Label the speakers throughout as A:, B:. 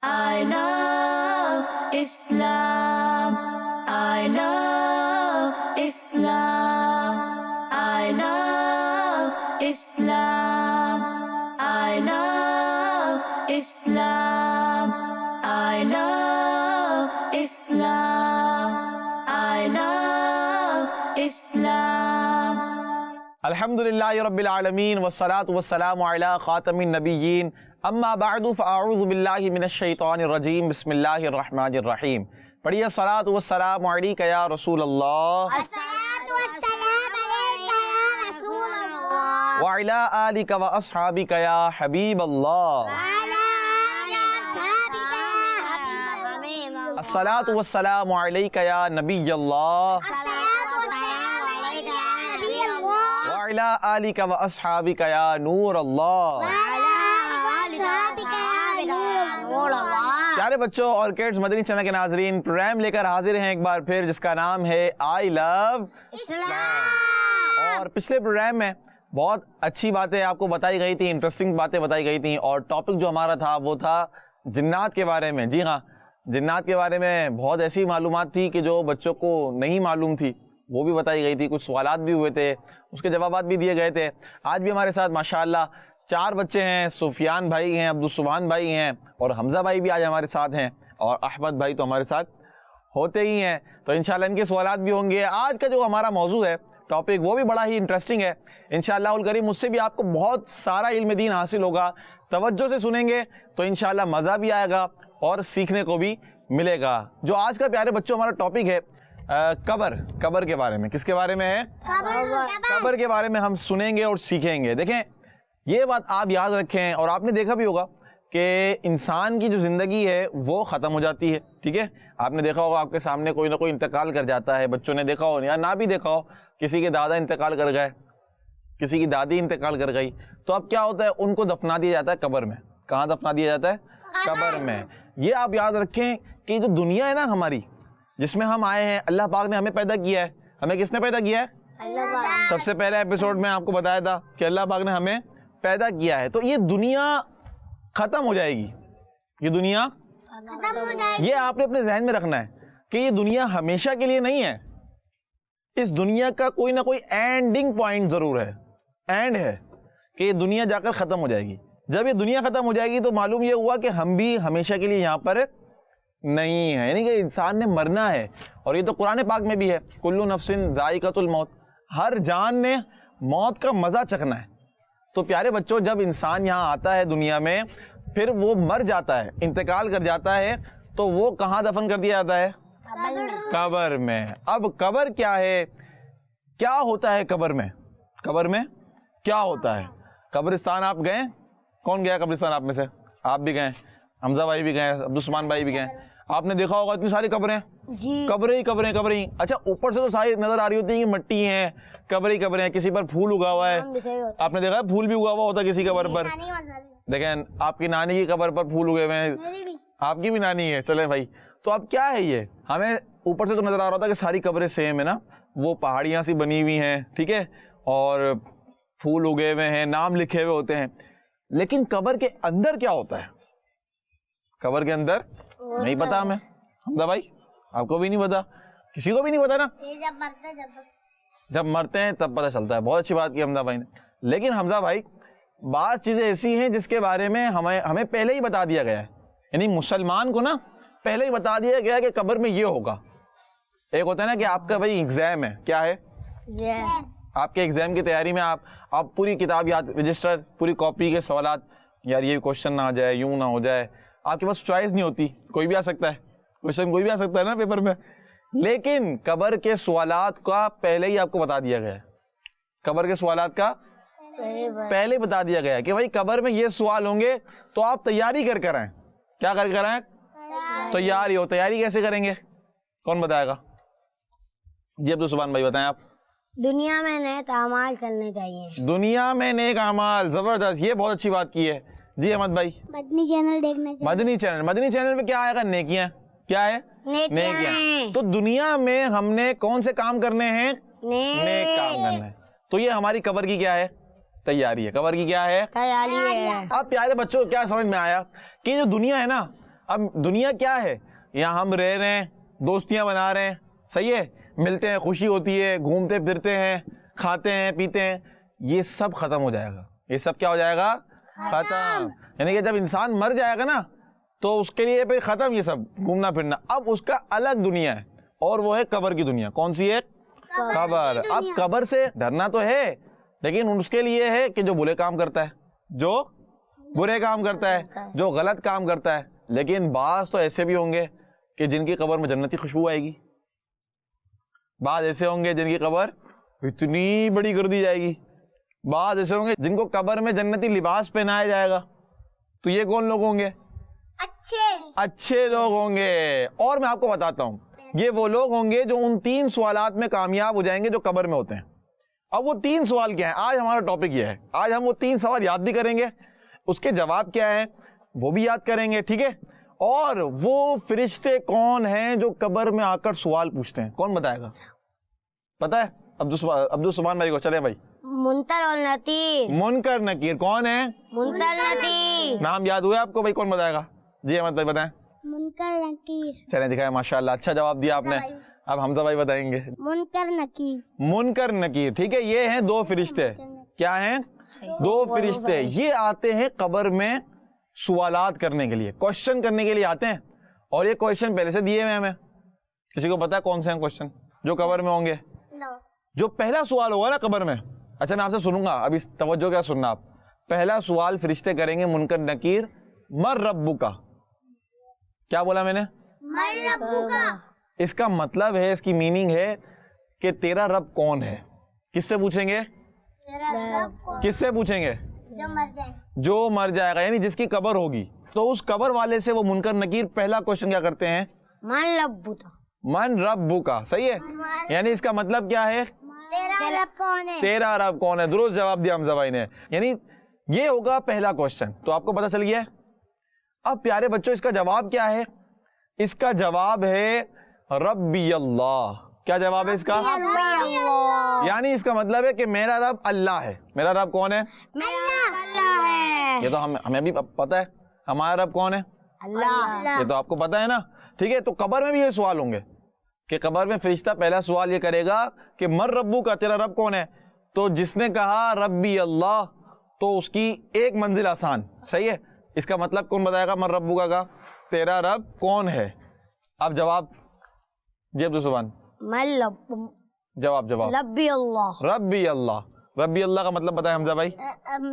A: I love Islam. I love Islam. I love Islam. I love Islam. I love Islam. I love Islam.
B: الحمدللہ رب العالمین والصلاة والسلام علی خاتم النبیین اما بعد فاعوذ باللہ من الشیطان الرجیم بسم اللہ الرحمن الرحیم. پڑھیے الصلاة والسلام علیک یا رسول اللہ وعلی آلک واصحابک یا حبیب اللہ. الصلاة والسلام علیک یا نبی اللہ وعلی آلک واصحابک یا نور اللہ. پیارے بچوں اور کڈز، مدنی چینل کے ناظرین، پروگرام لے کر حاضر ہیں ایک بار پھر جس کا نام ہے آئی لو اسلام. اور پچھلے پروگرام میں بہت اچھی باتیں آپ کو بتائی گئی تھی، انٹرسٹنگ باتیں بتائی گئی تھیں، اور ٹاپک جو ہمارا تھا وہ تھا جنات کے بارے میں. جی ہاں، جنات کے بارے میں بہت ایسی معلومات تھی کہ جو بچوں کو نہیں معلوم تھی، وہ بھی بتائی گئی تھی. کچھ سوالات بھی ہوئے تھے، اس کے جوابات بھی دیے گئے تھے. آج بھی ہمارے ساتھ ماشاءاللہ 4 بچے ہیں. سفیان بھائی ہیں، عبدالسبحان بھائی ہیں، اور حمزہ بھائی بھی آج ہمارے ساتھ ہیں، اور احمد بھائی تو ہمارے ساتھ ہوتے ہی ہیں. تو انشاءاللہ ان کے سوالات بھی ہوں گے. آج کا جو ہمارا موضوع ہے، ٹاپک، وہ بھی بڑا ہی انٹرسٹنگ ہے. انشاءاللہ الکریم اس سے بھی آپ کو بہت سارا علم دین حاصل ہوگا. توجہ سے سنیں گے تو انشاءاللہ مزہ بھی آئے گا اور سیکھنے کو بھی ملے گا. جو آج کا پیارے بچوں ہمارا ٹاپک ہے قبر کے بارے میں. کس کے بارے میں ہے؟ قبر کے بارے میں ہم سنیں گے اور سیکھیں گے. دیکھیں، یہ بات آپ یاد رکھیں، اور آپ نے دیکھا بھی ہوگا کہ انسان کی جو زندگی ہے وہ ختم ہو جاتی ہے. ٹھیک ہے، آپ نے دیکھا ہوگا آپ کے سامنے کوئی نہ کوئی انتقال کر جاتا ہے. بچوں نے دیکھا ہو یا نہ بھی دیکھا ہو، کسی کے دادا انتقال کر گئے، کسی کی دادی انتقال کر گئی، تو اب کیا ہوتا ہے؟ ان کو دفنا دیا جاتا ہے قبر میں. کہاں دفنا دیا جاتا ہے؟ قبر میں. یہ آپ یاد رکھیں کہ جو دنیا ہے نا ہماری، جس میں ہم آئے ہیں، اللہ پاک نے ہمیں پیدا کیا ہے. ہمیں کس نے پیدا کیا ہے؟ سب سے پہلے ایپیسوڈ میں آپ کو بتایا تھا کہ اللہ پاک نے ہمیں پیدا کیا ہے. تو یہ دنیا ختم ہو جائے گی. یہ دنیا یہ آپ نے اپنے ذہن میں رکھنا ہے کہ یہ دنیا ہمیشہ کے لیے نہیں ہے. اس دنیا کا کوئی نہ کوئی اینڈنگ پوائنٹ ضرور ہے، اینڈ ہے کہ یہ دنیا جا کر ختم ہو جائے گی. جب یہ دنیا ختم ہو جائے گی تو معلوم یہ ہوا کہ ہم بھی ہمیشہ کے لیے یہاں پر نہیں ہے. یعنی کہ انسان نے مرنا ہے. اور یہ تو قرآن پاک میں بھی ہے، کل نفس ذائقۃ الموت، ہر جان نے موت کا مزہ چکھنا ہے. تو پیارے بچوں، جب انسان یہاں آتا ہے دنیا میں، پھر وہ مر جاتا ہے، انتقال کر جاتا ہے، تو وہ کہاں دفن کر دیا جاتا ہے؟ قبر میں. اب قبر کیا ہے؟ کیا ہوتا ہے قبر میں؟ قبر میں کیا ہوتا ہے؟ قبرستان آپ گئے؟ کون گیا قبرستان آپ میں سے؟ آپ بھی گئے، حمزہ بھائی بھی گئے، عبدالسبحان بھائی بھی گئے. آپ نے دیکھا ہوگا اتنی ساری قبریں، قبریں ہی قبریں قبریں ہی. اچھا، اوپر سے تو ساری نظر آ رہی ہوتی ہیں کہ مٹی ہیں، قبریں قبریں ہیں. کسی پر پھول اگا ہوا ہے، آپ نے دیکھا ہے پھول بھی اگا ہوا ہوتا ہے کسی قبر پر. دیکھیں، آپ کی نانی کی قبر پر پھول اگے ہوئے ہیں. آپ کی بھی نانی ہے. چلیں بھائی، تو اب کیا ہے یہ؟ ہمیں اوپر سے تو نظر آ رہا تھا کہ ساری قبریں سیم ہے نا، وہ پہاڑیاں سی بنی ہوئی ہیں، ٹھیک ہے، اور پھول اگے ہوئے ہیں، نام لکھے ہوئے ہوتے ہیں. لیکن قبر کے اندر کیا ہوتا ہے؟ قبر کے اندر نہیں پتا ہمیں. حمزہ بھائی، آپ کو بھی نہیں پتا؟ کسی کو بھی نہیں پتا نا؟ جب مرتے ہیں تب پتہ چلتا ہے. بہت اچھی بات کی حمزہ بھائی نے. لیکن حمزہ بھائی، بعض چیزیں ایسی ہیں جس کے بارے میں ہمیں پہلے ہی بتا دیا گیا ہے. یعنی مسلمان کو نا پہلے ہی بتا دیا گیا کہ قبر میں یہ ہوگا. ایک ہوتا ہے نا کہ آپ کا بھائی ایگزام ہے، کیا ہے؟ آپ کے ایگزام کی تیاری میں آپ پوری کتاب یاد، رجسٹر، پوری کاپی کے سوالات، یار یہ کوشچن نہ آ جائے، یوں نہ ہو جائے. آپ کے پاس چوائس نہیں ہوتی، کوئی بھی آ سکتا ہے، کوشچن کوئی بھی آ سکتا ہے نا پیپر میں. لیکن قبر کے سوالات کا پہلے ہی آپ کو بتا دیا گیا ہے. قبر کے سوالات کا پہلے بتا دیا گیا ہے کہ بھائی قبر میں یہ سوال ہوں گے، تو آپ تیاری کر کر آئیں. کیا کر کر آئیں؟ تیاری ہو. تیاری کیسے کریں گے؟ کون بتائے گا؟ جی عبدالسبحان بھائی بتائیں آپ.
C: دنیا میں نیک اعمال کرنے چاہیے.
B: دنیا میں نیک اعمال، زبردست، یہ بہت اچھی بات کی ہے. جی احمد بھائی.
C: مدنی چینل دیکھنا چاہیے.
B: مدنی چینل پہ کیا آئے گا؟ نیکیاں. کیا ہے؟ نیکیاں. تو دنیا میں ہم نے کون سے کام کرنے ہیں؟ نیک کام کرنا ہے. تو یہ ہماری قبر کی کیا ہے؟ تیاری ہے. قبر کی کیا ہے؟
C: تیاری ہے.
B: اب پیارے بچوں کیا سمجھ میں آیا کہ جو دنیا ہے نا، اب دنیا کیا ہے؟ یہاں ہم رہ رہے ہیں، دوستیاں بنا رہے ہیں، صحیح ہے، ملتے ہیں، خوشی ہوتی ہے، گھومتے پھرتے ہیں، کھاتے ہیں، پیتے ہیں، یہ سب ختم ہو جائے گا. یہ سب کیا ہو جائے گا؟ ختم. یعنی کہ جب انسان مر جائے گا نا تو اس کے لیے پھر ختم یہ سب گھومنا پھرنا. اب اس کا الگ دنیا ہے اور وہ ہے قبر کی دنیا. کون سی ہے؟ قبر. اب قبر سے ڈرنا تو ہے لیکن اس کے لیے ہے کہ جو برے کام کرتا ہے، جو برے کام کرتا ہے، جو غلط کام کرتا ہے. لیکن بعض تو ایسے بھی ہوں گے کہ جن کی قبر میں جنتی خوشبو آئے گی. بعض ایسے ہوں گے جن کی قبر اتنی بڑی کر دی جائے گی. بعض ایسے ہوں گے جن کو قبر میں جنتی لباس پہنایا جائے گا. تو یہ کون لوگ ہوں گے؟ اچھے لوگ ہوں گے. اور میں آپ کو بتاتا ہوں، یہ وہ لوگ ہوں گے جو ان 3 سوالات میں کامیاب ہو جائیں گے جو قبر میں ہوتے ہیں. اب وہ 3 سوال کیا ہیں؟ آج ہمارا ٹاپک یہ ہے. آج ہم وہ 3 سوال یاد بھی کریں گے، اس کے جواب کیا ہے وہ بھی یاد کریں گے، ٹھیک ہے؟ اور وہ فرشتے کون ہیں جو قبر میں آ کر سوال پوچھتے ہیں؟ کون بتائے گا؟ پتہ ہے؟ عبدالسبحان بھائی کو. چلے بھائی.
C: منکر اور نکیر.
B: منکر نکیر کون ہے؟
C: منکر نکیر.
B: نام یاد ہوا آپ کو بھائی؟ کون بتائے گا؟ جی احمد بھائی بتائیں.
C: منکر نکیر.
B: چلیں دکھائیں، ماشاءاللہ اچھا جواب دیا آپ نے. اب حمزہ بھائی بتائیں گے.
C: منکر نکیر.
B: منکر نکیر، ٹھیک ہے. یہ ہیں 2 فرشتے. کیا ہیں؟ 2 فرشتے. یہ آتے ہیں قبر میں سوالات کرنے کے لیے، کوشچن کرنے کے لیے آتے ہیں. اور یہ کوشچن پہلے سے دیے ہوئے ہیں ہمیں. کسی کو پتا ہے کون سے ہیں کوشچن جو قبر میں ہوں گے؟ جو پہلا سوال ہوگا نا قبر میں، اچھا میں آپ سے سنوں گا، ابھی توجہ کیا سننا آپ. پہلا سوال فرشتے کریں گے منکر نکیر، مر ربک. کیا بولا میں نے؟
C: مر ربک.
B: اس کا مطلب ہے، اس کی میننگ ہے کہ تیرا رب کون ہے. کس سے پوچھیں گے؟ کس سے پوچھیں گے؟ جو مر جائے گا، یعنی جس کی قبر ہوگی. تو اس قبر والے سے وہ منکر نکیر پہلا کوشچن کیا کرتے ہیں؟
C: من ربک.
B: من ربک. صحیح ہے. یعنی اس کا مطلب کیا ہے؟
C: تیرا رب کون ہے؟
B: تیرا رب کون ہے. درست جواب دیا حمزہ بھائی نے. یعنی یہ ہوگا پہلا کوشچن. تو آپ کو پتہ چل گیا ہے. اب پیارے بچوں اس کا جواب کیا ہے؟ اس کا جواب ہے ربی اللہ. کیا جواب ہے اس کا؟ یعنی اس کا مطلب ہے کہ میرا رب اللہ ہے. میرا رب کون ہے؟
C: اللہ ہے.
B: یہ تو ہمیں بھی پتہ ہے. ہمارا رب کون ہے؟
C: اللہ.
B: یہ تو آپ کو پتہ ہے نا. ٹھیک ہے. تو قبر میں بھی یہ سوال ہوں گے کہ قبر میں فرشتہ پہلا سوال یہ کرے گا کہ مر ربو کا، تیرا رب کون ہے. تو جس نے کہا ربی اللہ تو اس کی ایک منزل آسان. صحیح ہے. اس کا مطلب کون بتائے گا؟ مر ربو کا تیرا رب کون ہے. اب جواب جی عبدالسبحان. جواب
C: ربی اللہ.
B: ربی اللہ. ربی اللہ کا مطلب بتائیں حمزہ بھائی.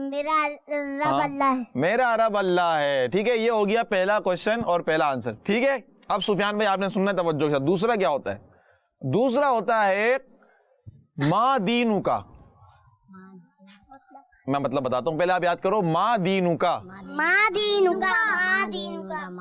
C: میرا رب اللہ ہے.
B: میرا رب اللہ ہے. ٹھیک ہے. یہ ہو گیا پہلا کوشچن اور پہلا آنسر. ٹھیک ہے. اب سفیان بھائی آپ نے سننا توجہ کے ساتھ. دوسرا کیا ہوتا ہے؟ دوسرا ہوتا ہے ما دینو کا. میں مطلب بتاتا ہوں، پہلے آپ یاد کرو. ما دینو کا.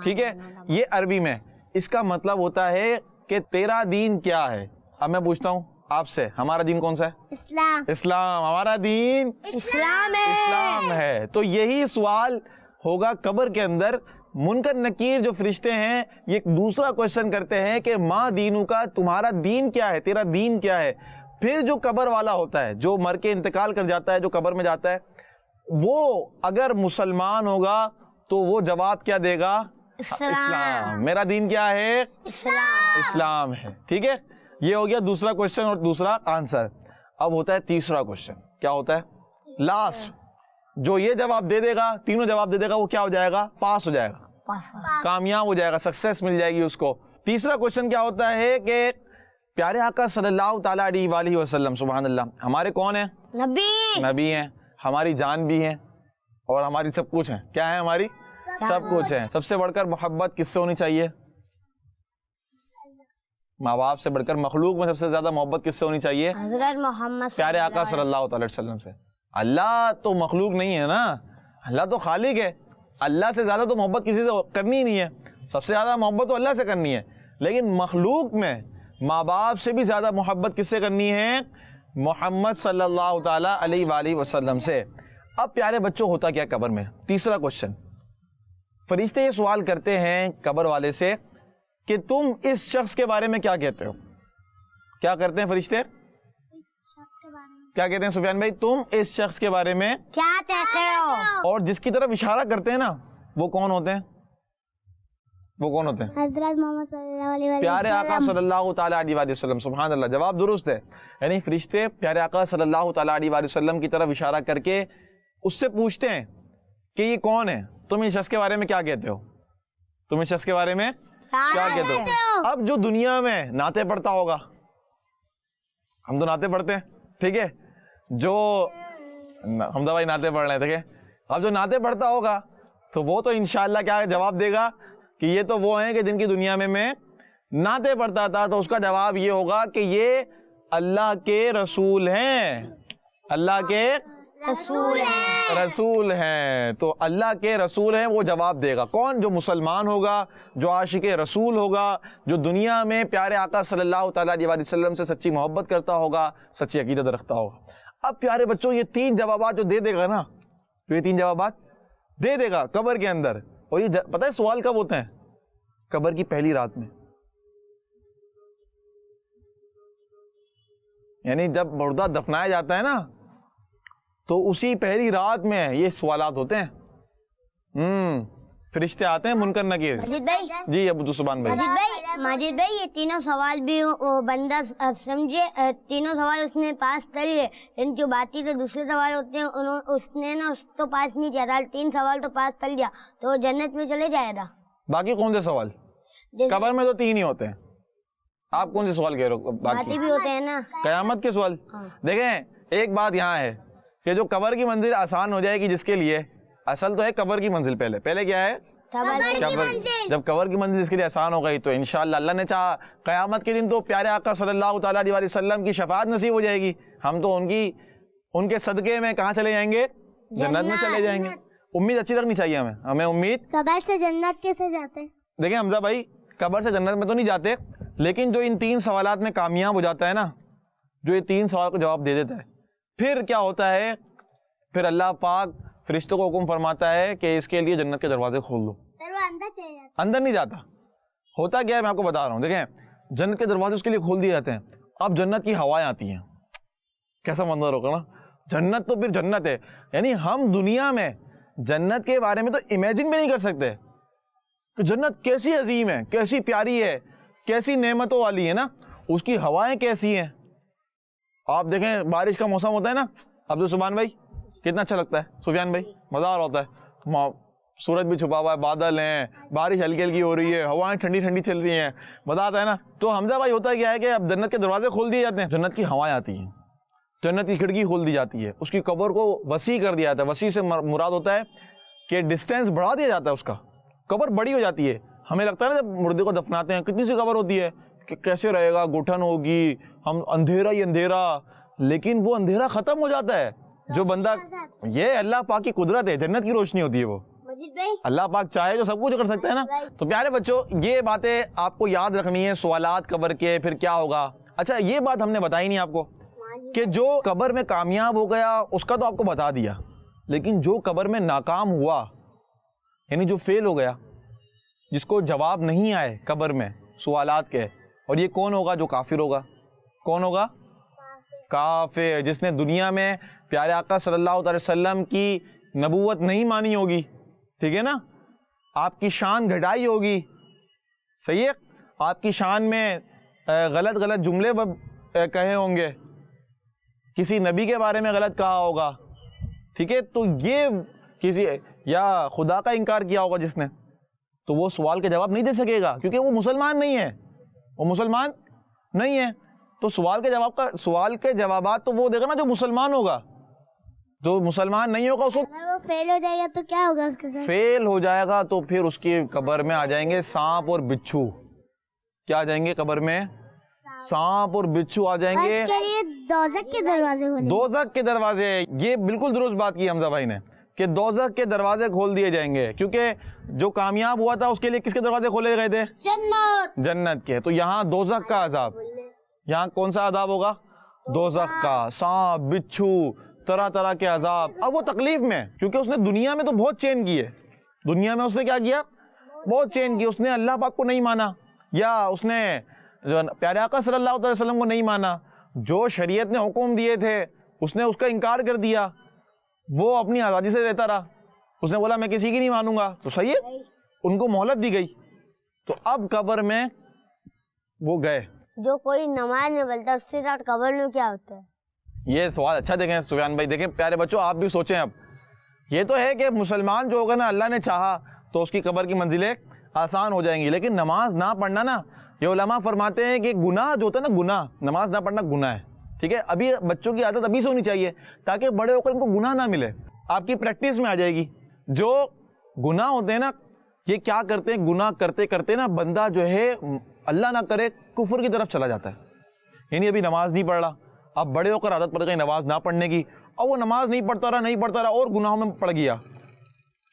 B: ٹھیک ہے. یہ عربی میں اس کا مطلب ہوتا ہے کہ تیرا دین کیا ہے. اب میں پوچھتا ہوں آپ سے، ہمارا دین کون سا ہے؟
C: اسلام.
B: اسلام. ہمارا دین
C: اسلام ہے.
B: اسلام ہے. تو یہی سوال ہوگا قبر کے اندر. منکر نکیر جو فرشتے ہیں یہ دوسرا کوشچن کرتے ہیں کہ ما دینو کا، تمہارا دین کیا ہے، تیرا دین کیا ہے. پھر جو قبر والا ہوتا ہے، جو مر کے انتقال کر جاتا ہے، جو قبر میں جاتا ہے، وہ اگر مسلمان ہوگا تو وہ جواب کیا دے گا؟ اسلام. میرا دین کیا ہے؟ اسلام ہے. ٹھیک ہے. یہ ہو گیا دوسرا کوشچن اور دوسرا آنسر. اب ہوتا ہے تیسرا کوشچن. کیا ہوتا ہے؟ لاسٹ. جو یہ جواب دے دے گا، تینوں جواب دے دے گا، وہ کیا ہو جائے گا؟ پاس ہو جائے گا، کامیاب ہو جائے گا، سکسیس مل جائے گی اس کو. تیسرا کوشچن کیا ہوتا ہے کہ پیارے آقا صلی اللہ تعالیٰ علیہ وآلہ وسلم، سبحان اللہ، ہمارے کون ہیں؟ نبی ہیں. ہماری جان بھی ہیں اور ہماری سب کچھ ہیں. کیا ہے؟ ہماری سب کچھ ہے. سب سے بڑھ کر محبت کس سے ہونی چاہیے؟ ماں باپ سے بڑھ کر مخلوق میں سب سے زیادہ محبت کس سے ہونی چاہیے؟
C: حضرت محمد
B: پیارے آقا صلی اللہ علیہ وسلم سے. اللہ تو مخلوق نہیں ہے نا، اللہ تو خالق ہے. اللہ سے زیادہ تو محبت کسی سے کرنی ہی نہیں ہے. سب سے زیادہ محبت تو اللہ سے کرنی ہے. لیکن مخلوق میں ماں باپ سے بھی زیادہ محبت کس سے کرنی ہے؟ محمد صلی اللہ تعالیٰ علیہ وآلہ وسلم سے. اب پیارے بچوں ہوتا کیا قبر میں؟ تیسرا کوشچن. فرشتے یہ سوال کرتے ہیں قبر والے سے کہ تم اس شخص کے بارے میں کیا کہتے ہو. کیا کرتے ہیں فرشتے؟ کیا کہتے ہیں سفیان بھائی؟ تم اس شخص کے بارے میں
C: کیا کہتے ہو؟
B: اور جس کی طرف اشارہ کرتے ہیں نا وہ کون ہوتے ہیں؟ وہ کون ہوتے ہیں؟
C: حضرت محمد صلی اللہ علیہ وسلم،
B: پیارے آقا صلی اللہ تعالیٰ علیہ وآلہ وسلم. سبحان اللہ، جواب درست ہے. یعنی فرشتے پیارے آقا صلی اللہ تعالیٰ علیہ وآلہ وسلم کی طرف اشارہ کر کے اس سے پوچھتے ہیں کہ یہ کون ہے، تم اس شخص کے بارے میں کیا کہتے ہو، تم اس شخص کے بارے میں کیا کہتے ہو. اب جو دنیا میں نعتیں پڑھتا ہوگا، ہم تو نعتیں پڑھتے ہیں، ٹھیک ہے، جو حمزہ بھائی نعتیں پڑھ رہے ہیں، ٹھیک ہے، اب جو نعتیں پڑھتا ہوگا تو وہ تو انشاءاللہ کیا جواب دے گا کہ یہ تو وہ ہیں کہ جن کی دنیا میں نعتیں پڑھتا تھا. تو اس کا جواب یہ ہوگا کہ یہ اللہ کے رسول ہیں، اللہ کے رسول ہیں. تو اللہ کے رسول ہیں، وہ جواب دے گا کون؟ جو مسلمان ہوگا، جو عاشق رسول ہوگا، جو دنیا میں پیارے آقا صلی اللہ تعالیٰ علیہ وسلم سے سچی محبت کرتا ہوگا، سچی عقیدت رکھتا ہوگا. اب پیارے بچوں، یہ 3 جوابات جو دے دے گا نا، جو یہ 3 جوابات دے دے گا قبر کے اندر، اور یہ پتہ ہے سوال کب ہوتے ہیں؟ قبر کی پہلی رات میں. یعنی جب مردہ دفنایا جاتا ہے نا، تو اسی پہلی رات میں یہ سوالات ہوتے ہیں. فرشتے آتے ہیں منکر نکیر.
C: ماجد بھائی،
B: جی ابو سبحان بھائی.
C: ماجد بھائی یہ تینوں سوال بھی بندہ سمجھے، تینوں سوال اس نے پاس کر لیے، لیکن جو باقی تو دوسرے سوال ہوتے ہیں اس نے نا اس تو پاس نہیں کیا تھا. 3 سوال تو پاس کر لیا تو وہ جنت میں چلے جائے گا.
B: باقی کون سے سوال؟ قبر میں تو 3 ہی ہوتے ہیں. آپ کون سے سوال کہہ رہے ہو؟
C: باقی بھی ہوتے ہیں نا
B: قیامت کے سوال. دیکھیں ایک بات یہاں ہے کہ جو قبر کی منزل آسان ہو جائے گی جس کے لیے، اصل تو ہے قبر کی منزل. پہلے کیا ہے؟ جب قبر کی منزل اس کے لیے آسان ہو گئی تو انشاءاللہ اللہ نے چاہا قیامت کے دن تو پیارے آقا صلی اللہ تعالیٰ علیہ وسلم کی شفاعت نصیب ہو جائے گی. ہم تو ان کے صدقے میں کہاں چلے جائیں گے؟ جنت میں چلے جائیں گے. امید اچھی رکھنی چاہیے ہمیں امید.
C: قبر سے جنت کیسے جاتے ہیں؟
B: دیکھیں حمزہ بھائی، قبر سے جنت میں تو نہیں جاتے، لیکن جو ان 3 سوالات میں کامیاب ہو جاتا ہے نا، جو یہ 3 سوال کو جواب دے دیتا ہے، پھر کیا ہوتا ہے؟ پھر اللہ پاک فرشتوں کو حکم فرماتا ہے کہ اس کے لیے جنت کے دروازے کھول دو. اندر نہیں جاتا. ہوتا کیا ہے میں آپ کو بتا رہا ہوں. دیکھیں جنت کے دروازے اس کے لیے کھول دیے جاتے ہیں. اب جنت کی ہوائیں آتی ہیں، کیسا منظر ہوگا نا. جنت تو پھر جنت ہے. یعنی ہم دنیا میں جنت کے بارے میں تو امیجن بھی نہیں کر سکتے کہ جنت کیسی عظیم ہے، کیسی پیاری ہے، کیسی نعمتوں والی ہے نا. اس کی ہوائیں کیسی ہیں. آپ دیکھیں بارش کا موسم ہوتا ہے نا عبد السبحان بھائی، کتنا اچھا لگتا ہے. سفیان بھائی مزہ آ رہا ہوتا ہے. سورج بھی چھپا ہوا ہے، بادل ہیں، بارش ہلکی ہلکی ہو رہی ہے، ہوائیں ٹھنڈی ٹھنڈی چل رہی ہیں، مزہ آتا ہے نا. تو حمزہ بھائی ہوتا کیا ہے کہ اب جنت کے دروازے کھول دیے جاتے ہیں، جنت کی ہوائیں آتی ہیں، جنت کی کھڑکی کھول دی جاتی ہے، اس کی قبر کو وسیع کر دیا جاتا ہے. وسیع سے مراد ہوتا ہے کہ ڈسٹینس بڑھا دیا جاتا ہے، اس کا قبر بڑی ہو جاتی ہے. ہمیں لگتا ہے نا جب مردے کو دفناتے ہیں کتنی سی قبر ہوتی ہے کہ کیسے رہے گا، گٹھن ہوگی، ہم اندھیرا ہی اندھیرا. لیکن وہ اندھیرا ختم ہو جاتا ہے جو بندہ، یہ اللہ پاک کی قدرت ہے، جنت کی روشنی ہوتی ہے. وہ اللہ پاک چاہے جو سب کچھ کر سکتا ہے نا. تو پیارے بچوں یہ باتیں آپ کو یاد رکھنی ہے، سوالات قبر کے، پھر کیا ہوگا. اچھا یہ بات ہم نے بتائی نہیں آپ کو کہ جو قبر میں کامیاب ہو گیا اس کا تو آپ کو بتا دیا، لیکن جو قبر میں ناکام ہوا، یعنی جو فیل ہو گیا، جس کو جواب نہیں آئے قبر میں سوالات کے، اور یہ کون ہوگا؟ جو کافر ہوگا. کون ہوگا؟ کافر، جس نے دنیا میں پیارے آقا صلی اللہ علیہ وسلم کی نبوت نہیں مانی ہوگی، ٹھیک ہے نا، آپ کی شان گھٹائی ہوگی، صحیح ہے، آپ کی شان میں غلط غلط جملے کہے ہوں گے، کسی نبی کے بارے میں غلط کہا ہوگا، ٹھیک ہے. تو یہ کسی یا خدا کا انکار کیا ہوگا جس نے، تو وہ سوال کے جواب نہیں دے سکے گا کیونکہ وہ مسلمان نہیں ہے، وہ مسلمان نہیں ہے. تو سوال کے جوابات تو وہ دے گا نا جو مسلمان ہوگا. جو مسلمان نہیں ہوگا اس کو
C: اگر وہ فیل ہو جائے گا تو کیا ہوگا اس کے ساتھ؟
B: فیل ہو جائے گا تو پھر اس کی قبر میں آ جائیں گے سانپ اور بچھو. کیا آ جائیں گے قبر میں؟ سانپ اور بچھو آ جائیں گے.
C: اس کے لیے دوزخ کے دروازے کھولے.
B: دوزخ کے دروازے، یہ بالکل درست بات کی حمزہ بھائی نے کہ دوزخ کے دروازے کھول دیے جائیں گے، کیونکہ جو کامیاب ہوا تھا اس کے لیے کس کے دروازے کھولے گئے تھے؟ جنت کے. تو یہاں دوزخ کا عذاب، یہاں کون سا عذاب ہوگا؟ دوزخ کا. سانپ بچھو طرح طرح کے عذاب. اب وہ تکلیف میں، کیونکہ اس نے دنیا میں تو بہت چین کی ہے، دنیا میں اس نے کیا کیا؟ بہت چین کی. اس نے اللہ پاک کو نہیں مانا، یا اس نے پیارے آقا صلی اللہ علیہ وسلم کو نہیں مانا، جو شریعت نے حکم دیے تھے اس نے اس کا انکار کر دیا. وہ اپنی آزادی سے رہتا رہا، اس نے بولا میں کسی کی نہیں مانوں گا. تو صحیح ہے، ان کو مہلت دی گئی تو اب قبر میں وہ گئے.
C: جو کوئی نماز نہیں پڑھتا اس کے ساتھ قبر میں کیا ہوتا ہے؟
B: یہ سوال اچھا دیکھیں سفیان بھائی, دیکھیں پیارے بچوں آپ بھی سوچیں. اب یہ تو ہے کہ مسلمان جو ہوگا نا اللہ نے چاہا تو اس کی قبر کی منزلیں آسان ہو جائیں گی, لیکن نماز نہ پڑھنا نا, یہ علماء فرماتے ہیں کہ گناہ جو ہوتا ہے نا, گناہ, نماز نہ پڑھنا گناہ ہے. ٹھیک ہے, ابھی بچوں کی عادت ابھی سے ہونی چاہیے تاکہ بڑے ہو کر ان کو گناہ نہ ملے, آپ کی پریکٹس میں آ جائے گی. جو گناہ ہوتے ہیں نا یہ کیا کرتے ہیں, گناہ کرتے کرتے نا بندہ جو ہے اللہ نہ کرے کفر کی طرف چلا جاتا ہے. یعنی ابھی نماز نہیں پڑھ رہا, اب بڑے ہو کر عادت پڑ گئی نماز نہ پڑھنے کی, اور وہ نماز نہیں پڑھتا رہا اور گناہوں میں پڑ گیا.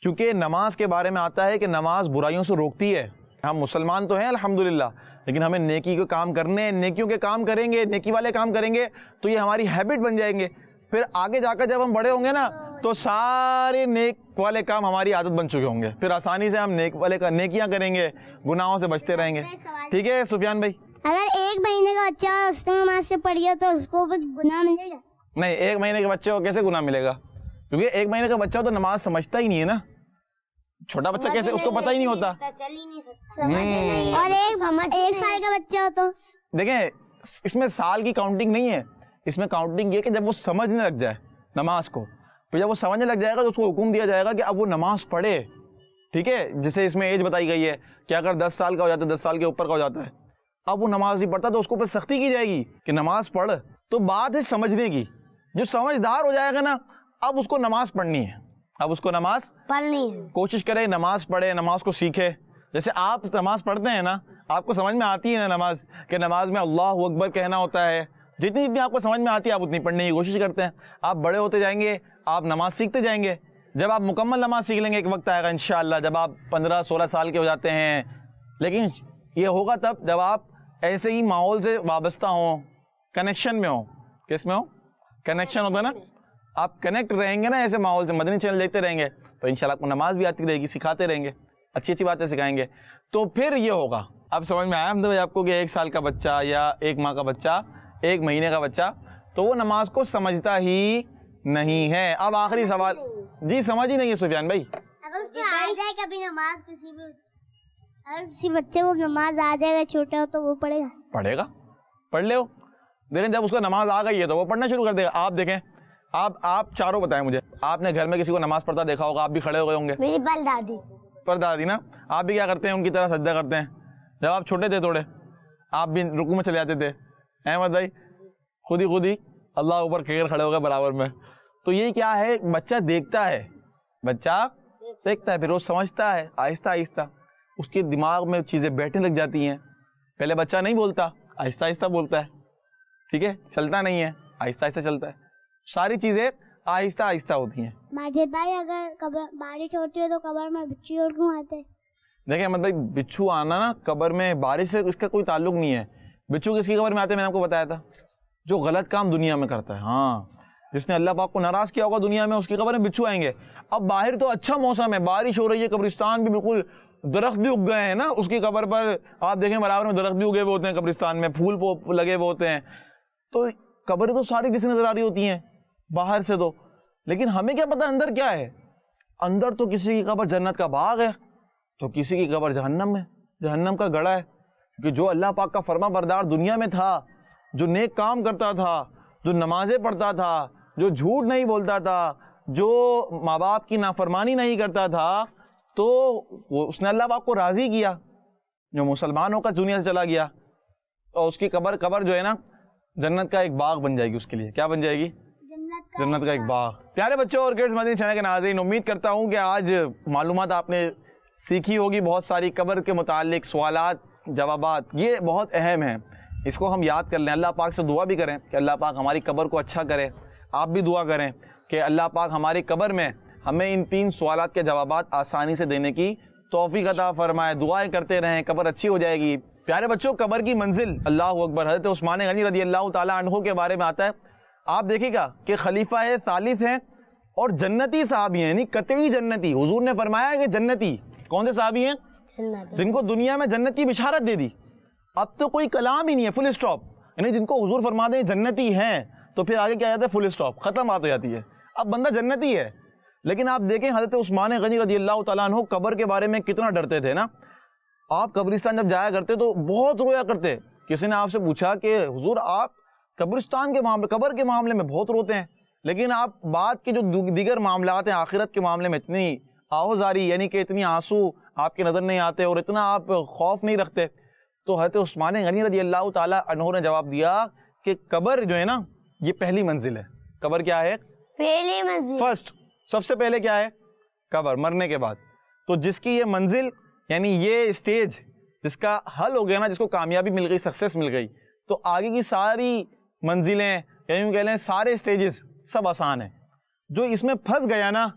B: کیونکہ نماز کے بارے میں آتا ہے کہ نماز برائیوں سے روکتی ہے. ہم مسلمان تو ہیں الحمدللہ, لیکن ہمیں نیکی کے کام کرنے ہیں, نیکیوں کے کام کریں گے, نیکی والے کام کریں گے تو یہ ہماری ہیبٹ بن جائیں گے. پھر آگے جا کر جب ہم بڑے ہوں گے نا تو سارے نیک والے کام ہماری عادت بن چکے ہوں گے, پھر آسانی سے ہم نیکیاں کریں گے, گناہوں سے بچتے رہیں گے. ٹھیک ہے سفیان بھائی,
C: اگر 1 مہینے کا بچہ اس نے نماز سے پڑھی تو اس کو گناہ ملے گا؟
B: نہیں, 1 مہینے کے بچے کو کیسے گناہ ملے گا, کیونکہ 1 مہینے کا بچہ تو نماز سمجھتا ہی نہیں ہے نا. چھوٹا بچہ کیسے, اس کو پتہ ہی نہیں ہوتا.
C: اور 1 سال کا بچہ ہو تو
B: دیکھیں اس میں سال کی کاؤنٹنگ نہیں ہے, اس میں کاؤنٹنگ یہ کہ جب وہ سمجھنے لگ جائے نماز کو, پھر جب وہ سمجھنے لگ جائے گا تو اس کو حکم دیا جائے گا کہ اب وہ نماز پڑھے. ٹھیک ہے, جیسے اس میں ایج بتائی گئی ہے کہ اگر 10 سال کا ہو جاتا ہے, 10 سال کے اوپر کا ہو جاتا ہے, اب وہ نماز نہیں پڑھتا تو اس کو پھر سختی کی جائے گی کہ نماز پڑھ. تو بات ہے سمجھنے کی, جو سمجھدار ہو جائے گا نا اب اس کو نماز پڑھنی ہے, اب اس کو نماز
C: پڑھنی ہے.
B: کوشش کرے نماز پڑھے, نماز کو سیکھے. جیسے آپ نماز پڑھتے ہیں نا, آپ کو سمجھ میں آتی ہے نا نماز, کہ نماز میں اللہ اکبر کہنا ہوتا ہے, جتنی آپ کو سمجھ میں آتی ہے آپ اتنی پڑھنے کی کوشش کرتے ہیں. آپ بڑے ہوتے جائیں گے, آپ نماز سیکھتے جائیں گے. جب آپ مکمل نماز سیکھ لیں گے, ایک وقت آئے گا انشاءاللہ جب آپ 15-16 سال کے ہو جاتے ہیں, لیکن یہ ہوگا تب جب آپ ایسے ہی ماحول سے وابستہ ہوں, کنیکشن میں ہوں. کس میں ہوں, کنیکشن ہوتا ہے نا, آپ کنیکٹ رہیں گے نا ایسے ماحول سے, مدنی چینل دیکھتے رہیں گے تو انشاءاللہ آپ کو نماز بھی آتی رہے گی, سکھاتے رہیں گے, اچھی اچھی باتیں سکھائیں گے, تو پھر یہ ہوگا. اب سمجھ میں آیا ہم آپ کو کہ 1 سال کا بچہ یا 1 ماہ کا بچہ, 1 مہینے کا بچہ, تو وہ نماز کو سمجھتا ہی نہیں ہے. اب آخری سوال, جی سمجھ ہی نہیں ہے سفیان بھائی.
C: اگر اس کو آ جائے کبھی نماز, کسی بچے کو نماز آ جائے گا چھوٹا ہو تو وہ پڑھے گا,
B: پڑھ لے ہو. دیکھیں جب اس کو نماز آ گئی ہے تو وہ پڑھنا شروع کر دے گا. آپ دیکھیں, آپ چاروں بتائیں مجھے, آپ نے گھر میں کسی کو نماز پڑھتا دیکھا ہوگا, آپ بھی کھڑے ہو گئے ہوں گے.
C: میری پر دادی
B: نا, آپ بھی کیا کرتے ہیں, ان کی طرح سجدہ کرتے ہیں. جب آپ چھوٹے تھے تھوڑے, آپ بھی رکوع میں چلے جاتے تھے. احمد بھائی خود ہی اللہ اوپر کھڑے ہو گئے برابر میں. تو یہ کیا ہے, بچہ دیکھتا ہے, پھر وہ سمجھتا ہے آہستہ آہستہ, اس کے دماغ میں چیزیں بیٹھنے لگ جاتی ہیں. پہلے بچہ نہیں بولتا, آہستہ آہستہ بولتا ہے. ٹھیک ہے, چلتا نہیں ہے, آہستہ آہستہ چلتا ہے. ساری چیزیں آہستہ آہستہ ہوتی ہیں.
C: ماجد بھائی اگر بارش ہوتی ہے تو قبر میں بچھو اور کیوں آتے ہیں؟
B: دیکھیں احمد بھائی, بچھو آنا نا قبر میں بارش سے اس کا کوئی تعلق نہیں ہے. بچھو کس کی قبر میں آتے ہیں, میں نے آپ کو بتایا تھا, جو غلط کام دنیا میں کرتا ہے. ہاں, جس نے اللہ پاک کو ناراض کیا ہوگا دنیا میں, اس کی قبر میں بچھو آئیں گے. اب باہر تو اچھا موسم ہے, بارش ہو رہی ہے, قبرستان بھی بالکل, درخت بھی اگ گئے ہیں نا اس کی قبر پر. آپ دیکھیں برابر میں درخت بھی اگے ہوئے ہوتے ہیں قبرستان میں, پھول لگے ہوئے ہوتے ہیں. تو قبریں تو ساری جیسے نظر آ رہی ہوتی ہیں باہر سے تو, لیکن ہمیں کیا پتا اندر کیا ہے. اندر تو کسی کی قبر جنت کا باغ ہے, تو کسی کی قبر جہنم ہے, جہنم کا گڑھا ہے. کہ جو اللہ پاک کا فرما بردار دنیا میں تھا, جو نیک کام کرتا تھا, جو نمازیں پڑھتا تھا, جو جھوٹ نہیں بولتا تھا, جو ماں باپ کی نافرمانی نہیں کرتا تھا, تو اس نے اللہ پاک کو راضی کیا. جو مسلمان ہو کر دنیا سے چلا گیا, اور اس کی قبر جو ہے نا جنت کا ایک باغ بن جائے گی. اس کے لیے کیا بن جائے گی, جنت کا ایک باغ. پیارے بچوں اور کڈز مدنی چینل کے ناظرین, امید کرتا ہوں کہ آج معلومات آپ نے سیکھی ہوگی. بہت ساری قبر کے متعلق سوالات جوابات, یہ بہت اہم ہیں, اس کو ہم یاد کر لیں. اللہ پاک سے دعا بھی کریں کہ اللہ پاک ہماری قبر کو اچھا کرے. آپ بھی دعا کریں کہ اللہ پاک ہماری قبر میں ہمیں ان 3 سوالات کے جوابات آسانی سے دینے کی توفیق عطا فرمائے. دعائیں کرتے رہیں, قبر اچھی ہو جائے گی. پیارے بچوں, قبر کی منزل, اللہ اکبر, حضرت عثمان غنی رضی اللہ تعالیٰ عنہ کے بارے میں آتا ہے. آپ دیکھیں گا کہ خلیفہ ثالث ہیں اور جنتی صحابی ہیں, یعنی قطعی جنتی. حضور نے فرمایا کہ جنتی کون سے صحابی ہیں, جن کو دنیا میں جنت کی بشارت دے دی. اب تو کوئی کلام ہی نہیں ہے, فل اسٹاپ. یعنی جن کو حضور فرما دیں جنتی ہیں, تو پھر آگے کیا جاتا ہے, فل اسٹاپ, ختم بات ہو جاتی ہے. اب بندہ جنتی ہے. لیکن آپ دیکھیں حضرت عثمان غنی رضی اللہ تعالیٰ عنہ قبر کے بارے میں کتنا ڈرتے تھے نا. آپ قبرستان جب جایا کرتے تو بہت رویا کرتے. کسی نے آپ سے پوچھا کہ حضور آپ قبرستان کے معاملے, قبر کے معاملے میں بہت روتے ہیں, لیکن آپ بعد کے جو دیگر معاملات ہیں آخرت کے معاملے میں اتنی آہوزاری, یعنی کہ اتنی آنسو آپ کے نظر نہیں آتے اور اتنا آپ خوف نہیں رکھتے. تو حضرت عثمان غنی رضی اللہ تعالیٰ عنہ نے جواب دیا کہ قبر جو ہے نا یہ پہلی منزل ہے. قبر کیا ہے؟
C: پہلی منزل.
B: فرسٹ, سب سے پہلے کیا ہے؟ قبر, مرنے کے بعد. تو جس کی یہ منزل یعنی یہ اسٹیج جس کا حل ہو گیا نا, جس کو کامیابی مل گئی, سکسیس مل گئی, تو آگے کی ساری منزلیں یعنی کہہ لیں سارے اسٹیجز سب آسان ہیں. جو اس میں پھنس گیا نا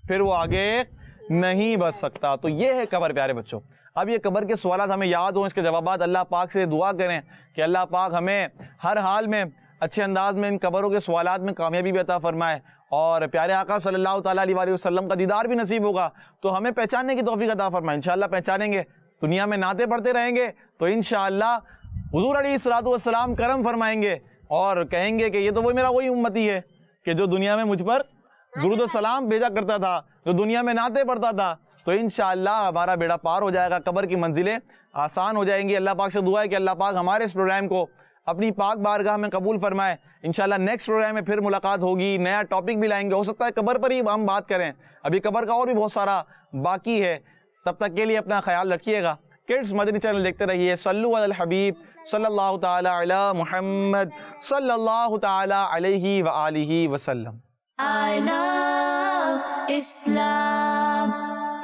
B: پھر وہ آگے نہیں بچ سکتا. تو یہ ہے قبر پیارے بچوں. اب یہ قبر کے سوالات ہمیں یاد ہوں, اس کے جوابات اللہ پاک سے دعا کریں کہ اللہ پاک ہمیں ہر حال میں اچھے انداز میں ان قبروں کے سوالات میں کامیابی بھی عطا فرمائے, اور پیارے آقا صلی اللہ تعالیٰ علیہ وسلم کا دیدار بھی نصیب ہوگا تو ہمیں پہچاننے کی توفیق عطا فرمائے. انشاءاللہ پہچانیں گے, دنیا میں نعتیں پڑھتے رہیں گے تو انشاءاللہ حضور علیہ الصلوۃ والسلام کرم فرمائیں گے اور کہیں گے کہ یہ تو وہی امتی ہے کہ جو دنیا میں مجھ پر درود و سلام بھیجا کرتا تھا, جو دنیا میں نعتیں پڑھتا تھا. تو انشاءاللہ ہمارا بیڑا پار ہو جائے گا, قبر کی منزلیں آسان ہو جائیں گی. اللہ پاک سے دعا ہے کہ اللہ پاک ہمارے اس پروگرام کو اپنی پاک بارگاہ میں قبول فرمائے. انشاءاللہ نیکسٹ پروگرام میں پھر ملاقات ہوگی, نیا ٹاپک بھی لائیں گے. ہو سکتا ہے قبر پر ہی ہم بات کریں, ابھی قبر کا اور بھی بہت سارا باقی ہے. تب تک کے لیے اپنا خیال رکھیے گا. کڈس مدنی چینل دیکھتے رہیے. صلو علی الحبیب صلی اللہ تعالی علی محمد صلی اللہ تعالی علیہ وآلہ وسلم.
A: I love Islam.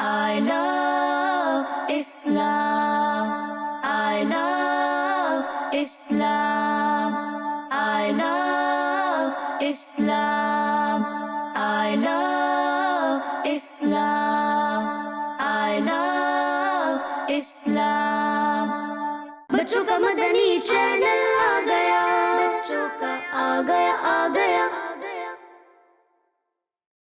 A: I love Islam. I love Islam. I love Islam. I love Islam. I love Islam. بچوں کا مدنی چینل آ گیا, بچوں کا آ گیا.